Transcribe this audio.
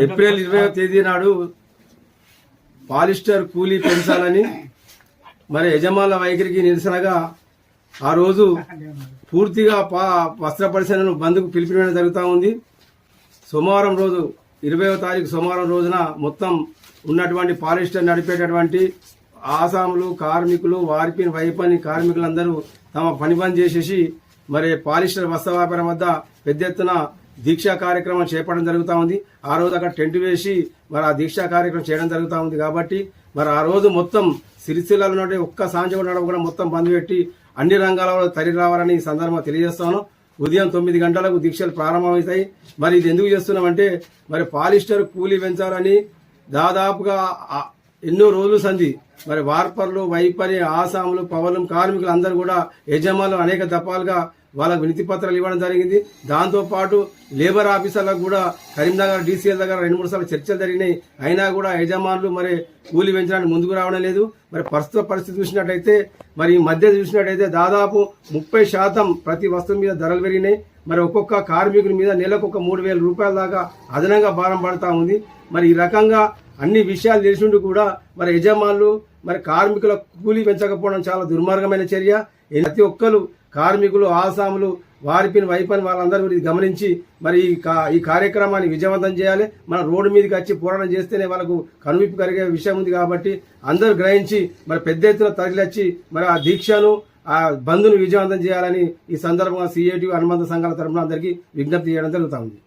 April 20వ తేదీ నాడు polyester కూలీ పెంచాలని మరి యజమానుల వైఖరికి నిరసనగా ఆ రోజు పూర్తిగా వస్త్ర పరిశ్రమను బంద్కు పిలుపునివ్వడం జరుగుతూ ఉంది. సోమవారం రోజు 20వ తారీఖు సోమవారం రోజున మొత్తం ఉన్నటువంటి పాలిస్టర్ నడిపేటటువంటి ఆసాములు కార్మికులు వారిపిన్ వైపని కార్మికులందరూ తమ పని బంద్ చేసేసి మరి పాలిస్టర్ వస్త్ర వ్యాపారం వద్ద పెద్ద ఎత్తున దీక్షా కార్యక్రమం చేపట్టడం జరుగుతూ ఉంది. ఆ రోజు అక్కడ టెంట్ వేసి మరి ఆ దీక్షా కార్యక్రమం చేయడం జరుగుతూ ఉంది. కాబట్టి మరి ఆ రోజు మొత్తం సిరిసిల్లలో ఒక్క సాంజగొండ కూడా మొత్తం బంద్ పెట్టి అన్ని రంగాలలో తరలి రావాలని ఈ సందర్భంగా తెలియజేస్తాను. ఉదయం 9 గంటలకు దీక్షలు ప్రారంభమవుతాయి. మరి ఇది ఎందుకు చేస్తున్నామంటే మరి పాలిస్టర్ కూలీ పెంచాలని దాదాపుగా ఎన్నో రోజులు సంధి మరి వార్పర్లు వైపరి ఆసాములు పవనం కార్మికులు అందరూ కూడా యజమానులు అనేక దఫాలుగా వాళ్ళకు వినతి పత్రాలు ఇవ్వడం జరిగింది. దాంతో పాటు లేబర్ ఆఫీసర్లకు కూడా కరీంనగర్ DCL దగ్గర 2-3 సార్లు చర్చలు జరిగినాయి. అయినా కూడా యజమానులు మరి కూలీ పెంచడానికి ముందుకు రావడం లేదు. మరి ప్రస్తుత పరిస్థితి చూసినట్టయితే మరి ఈ మధ్య చూసినట్టయితే దాదాపు 30% ప్రతి వస్తువు మీద ధరలు పెరిగినాయి. మరి ఒక్కొక్క కార్మికుని మీద నెలకు ఒక 3,000 రూపాయల దాకా అదనంగా భారం పడతా ఉంది. మరి ఈ రకంగా అన్ని విషయాలు తెలిసిండు కూడా మరి యజమానులు మరి కార్మికుల కూలీ పెంచకపోవడం చాలా దుర్మార్గమైన చర్య. ప్రతి ఒక్కరు కార్మికులు ఆసాములు వారిపిన్ వైపని వాళ్ళందరూ గమనించి మరి ఈ కార్యక్రమాన్ని విజయవంతం చేయాలి. మన రోడ్డు మీదకి వచ్చి పోరాటం చేస్తేనే వాళ్ళకు కనువిప్పు కలిగే విషయం ఉంది. కాబట్టి అందరూ గ్రహించి మరి పెద్ద ఎత్తున తరలిచ్చి మరి ఆ దీక్షను ఆ బంద్ను విజయవంతం చేయాలని ఈ సందర్భంగా CITU అనుబంధ సంఘాల తరఫున అందరికీ విజ్ఞప్తి చేయడం జరుగుతుంది.